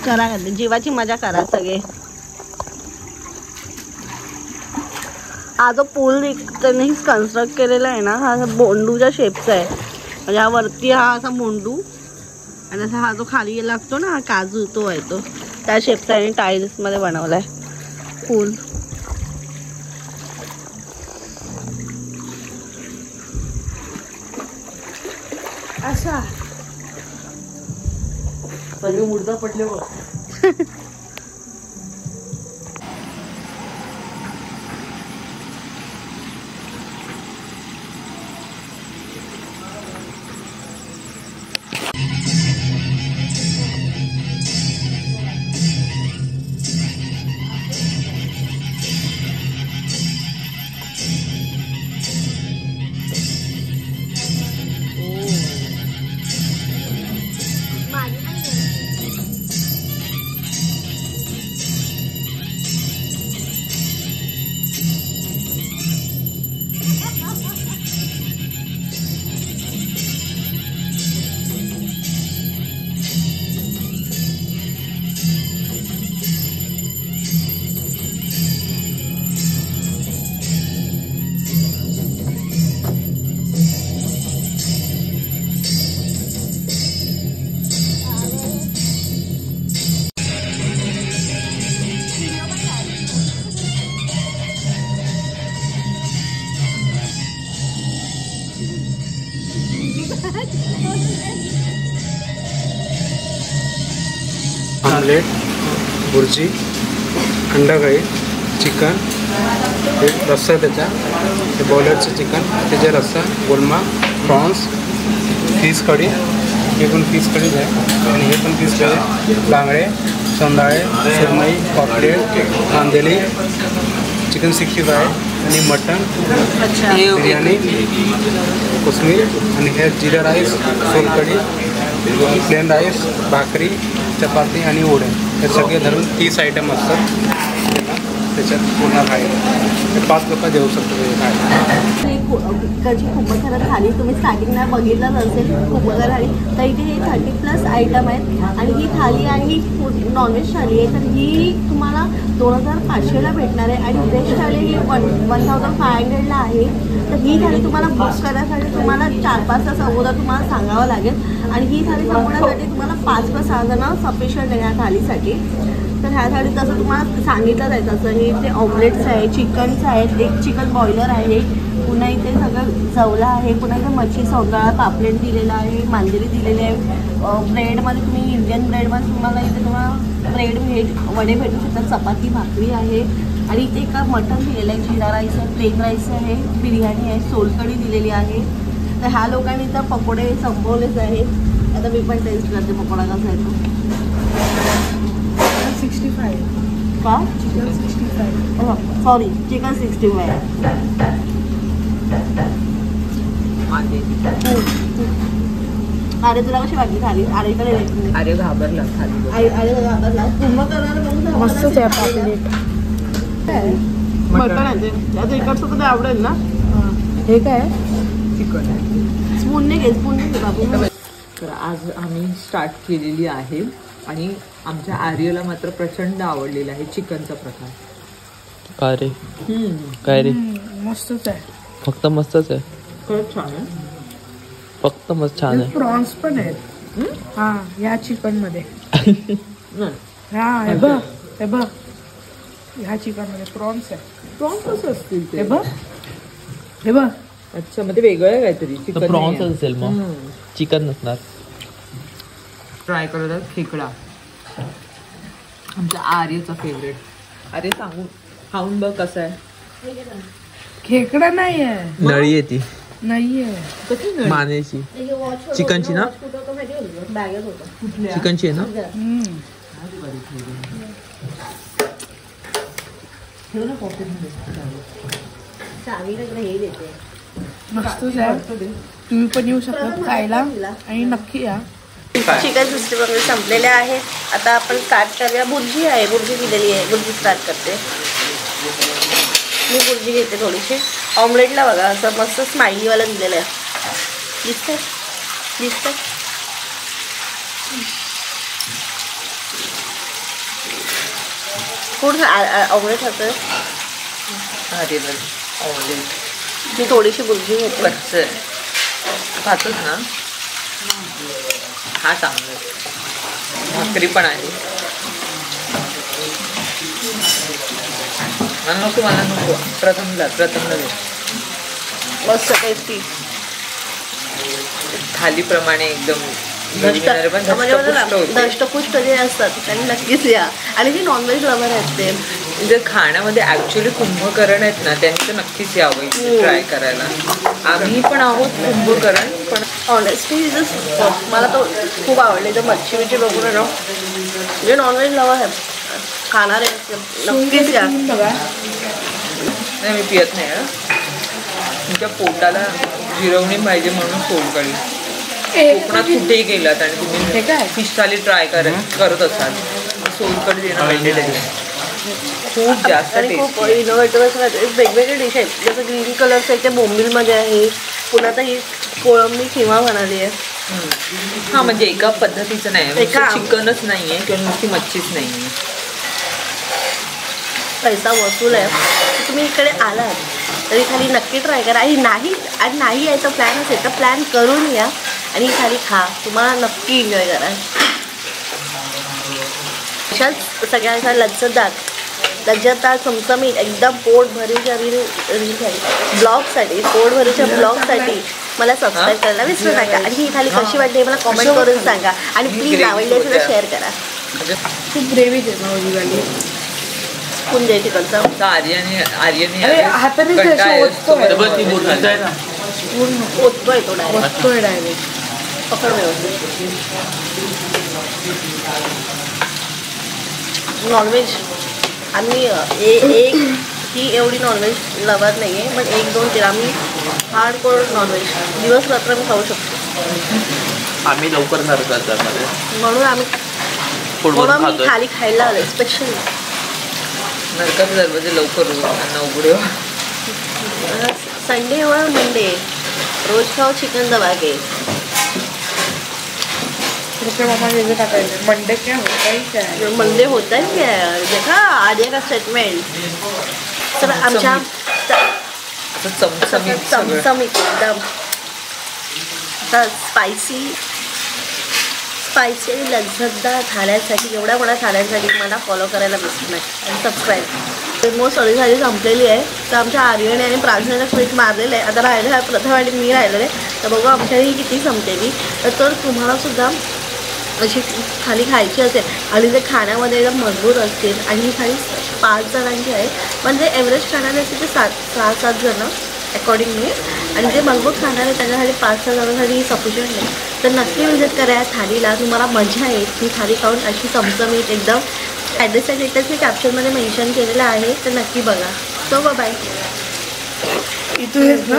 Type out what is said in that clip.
करा जीवाची मजा करा सगळे. हा जो पूल त्यांनी कन्स्ट्रक्ट केलेला आहे ना, हा बोंडूच्या शेपचा आहे. म्हणजे हा वरती हा असा बोंडू आणि असा हा जो खाली लागतो ना हा काजू, तो आहे तो त्या शेपचा आणि टाईल्स मध्ये बनवलाय पूल. असा सगळे मुर्दा पडले बघ. आमलेट, बुर्जी, अंडा करी, चिकन, हे रस्सा त्याचा, हे बॉयलरचं चिकन, त्याचे रस्सा, गोलमा, प्रॉन्स, फिश कढी, हे पण फिश कढीच आहे आणि हे पण फिश कढी, बांगडे, सोंदाळे, सुरमई, पॉपलेट, कांदेली, चिकन 65 आणि मटन, बिर्याणी, कोथिंबीर आणि हे जिरा राईस, सोलकढी, प्लेन राईस, भाकरी, चपाती आणि ओढे, हे सगळे धरून 30 आयटम असतात त्याच्यात पूर्ण खायला. 5 लोक देऊ शकतो खायला. इकडची खूप सारं थाली तुम्ही स्टार्टिंगला बघितलंच असेल, खूप सारं थाली. तर इथे हे 30+ आयटम आहेत आणि ही थाली आणि नॉनव्हेज थाली आहे. तर ही तुम्हाला 2500ला भेटणार आहे आणि व्हेज थाली ही 1500ला आहे. तर ही थाली तुम्हाला बुक करण्यासाठी तुम्हाला 4-5 तास अगोदर तुम्हाला सांगावं लागेल आणि ही थाली संपवण्यासाठी तुम्हाला 5 + 6 जण सफिशियंट आहे ह्या थालीसाठी. तर ह्या थालीत जसं तुम्हाला सांगितलं आहे तसं हे इथे ऑमलेट्स आहे, चिकनचं आहेत, एक चिकन बॉयलर आहे, पुन्हा इथे सगळं जवला आहे, पुन्हा इथे मच्छी, सौंदाळा, पापलेट दिलेला आहे, मांदेली दिलेली आहे. ब्रेडमध्ये तुम्ही इंडियन ब्रेडमध्ये तुम्हाला इथे तुम्हाला ब्रेड वडे भेटू शकतात, चपाती, भाकरी आहे आणि इथे एका मटन दिलेलं आहे, जिरा राईस आहे, प्लेन राईस आहे, बिर्याणी आहे, सोलकढी दिलेली आहे. तर ह्या लोकांनी तर पकोडे संपवलेच आहेत. आता मी पण टेस्ट करते पकोडा कसा आहे तो. 65 का? चिकन 65. Sorry, chicken 65. अरे तुला कशी वाटली थाली? अरेकडे अरे घाबरला खाली. अरे पूर्ण करणार मस्तच आहे पापलेट. मटण आहे ते. आता इकडचं तर आवडेल ना. हे काय चिकन आहे. स्पूनने घे, स्पूनने घे बाबू. तर आज आम्ही स्टार्ट केलेली आहे आणि आमच्या आर्यला मात्र प्रचंड आवडलेला आहे चिकनचा प्रकार. काय रे? काय रे? मस्तच आहे. फक्त मस्तच आहे. खरंच छान आहे. फक्त मस्त छान आहे. प्रॉन्स पण आहेत. हा या चिकन मध्ये. हा हे बघ, हे बघ ह्या चिकन मध्ये प्रॉन्स आहे. प्रॉन्स कसं असतील ते? हे बघ, हे बघ. अच्छा, मग ते वेगळं आहे काहीतरी. चिकन प्रॉन्स असेल मग, चिकन नसणार. ट्राय करतात खेकडा, आमच्या आर्यचा फेवरेट. अरे सांगू खाऊन बघ कसं आहे. खेकडा नाही आहे, नळी आहे ती. नाहीये मानेची. चिकनची ना? चिकनची आहे ना? मस्तच आहे. तुम्ही पण येऊ शकता खायला आणि नक्की या. चिकन 60 वगैरे संपलेले आहे. आता आपण स्टार्ट करूया. बुर्जी आहे, बुर्जी दिलेली आहे, बुर्जी स्टार्ट करते मी. बुर्जी घेते थोडीशी. ऑमलेटला बघा असं मस्त स्माइलीवाला दिलेलं आहे. दिसतंय दिसतंय. कोण ऑमलेट खातोय? मी थोडीशी बुर्जी घेते. कच्चं खातोच ना. हा चांगलं भाकरी पण आहे. मला नको प्रथमला मस्त टेस्टी थालीप्रमाणे एकदम दष्टपुष्ट जे असतात त्यांनी नक्कीच या. आणि जे नॉनव्हेज लवर आहेत ते जे खाण्यामध्ये ऍक्च्युली कुंभकर्ण आहेत ना, त्यांनी तर नक्कीच यावं इथे ट्राय करायला. आम्ही पण आहोत कुंभकर्ण, पण ऑनेस्टली मला तो खूप आवडले. तर मच्छी बिच्छी बघून ना जे नॉनव्हेज लवर आहेत खाणारे नक्कीच या. नाही मी पियत नाही. तुमच्या पोटाला जिरवणी पाहिजे म्हणून सोलकढी. कोकणात कुठेही गेलात आणि तुम्ही फिश थाली ट्राय करत असाल, सोलकढी देणं पाहिजे. खूप जास्त आणि खूप इनोव्हेटिव्ह वेगवेगळे डिश आहेत. जसं ग्रीन कलरचं आहे ते बोंबीलमध्ये आहे. पुन्हा तर ही कोळंबी किंवा म्हणाली आहे. हा म्हणजे एका पद्धतीचं नाही, चिकनच नाहीये किंवा नुसती मच्छीच नाहीये. पैसा वसूल आहे. तुम्ही इकडे आलात तरी खाली नक्की ट्राय करा. आणि नाही यायचा प्लॅन असेल तर प्लॅन करून या आणि खाली खा. तुम्हाला नक्की एन्जॉय करा. अशाच सगळ्यांचा लज्जतदार चमचमीत एकदम पोटभरीच्या पोटभरीच्या ब्लॉगसाठी मला सबस्क्राईब करायला विसरू नका. आणि ही खाली कशी वाटते मला कॉमेंट करून सांगा. आणि प्लीज आवडली असेल तर शेअर करा. खूप ग्रेव्ही दे भाऊजी वाली. स्पून द्यायची तिकडचा आर्यने हाताने ओततोय तो डायरेक्ट पकड व्यवस्थित. नॉनव्हेज आम्ही एक ही एवढी नॉनव्हेज लवर नाही आहे, पण 1-2 आम्ही हार्डकोर नॉनव्हेज दिवस रात्र मी खाऊ शकतो. आम्ही लवकर नरकात म्हणून आम्ही खाली खायला आलो स्पेशली. नरकाचे दरवाजे लवकर उघडे. संडे और मंडे रोज खाओ चिकन दबा के. मंडे क्या होता ही क्या है? मंडे होता ही क्या है? देखा आर्या का स्टेटमेंट. तर आमच्या चमचमीत एकदम स्पायसी आणि लज्जतदार थाळ्यांसाठी एवढ्या मोठ्या थाळ्यांसाठी मला फॉलो करायला विसरू नका आणि सबस्क्राईब. ऑलमोस्ट सगळी झाली संपलेली आहे. तर आमच्या आर्यने आणि प्रार्थनेला क्विट मारलेलं आहे. आता राहिलं आहे प्रथम आणि मी राहिलेलं आहे. तर बघू आमच्याही किती संपलेली. तर तुम्हालासुद्धा अशी थाली खायची असेल आणि ते खाण्यामध्ये एकदम मजबूत असतील आणि ही थाली 5 जणांची आहे. पण जे एव्हरेज खाणारे असतील ते 6-7 जणं अकॉर्डिंगली. आणि जे मजबूत खाणार आहे त्याच्यासाठी 5-6 जणांसाठी सफिशियंट आहे. तर नक्की विजिट करा या थालीला. तुम्हाला मजा येईल ही थाली खाऊन. अशी चमचमीत एकदम. ॲड्रेस आणि डिटेल्स मी कॅप्शनमध्ये मेन्शन केलेलं आहे, तर नक्की बघा. So bye. इथूनच ना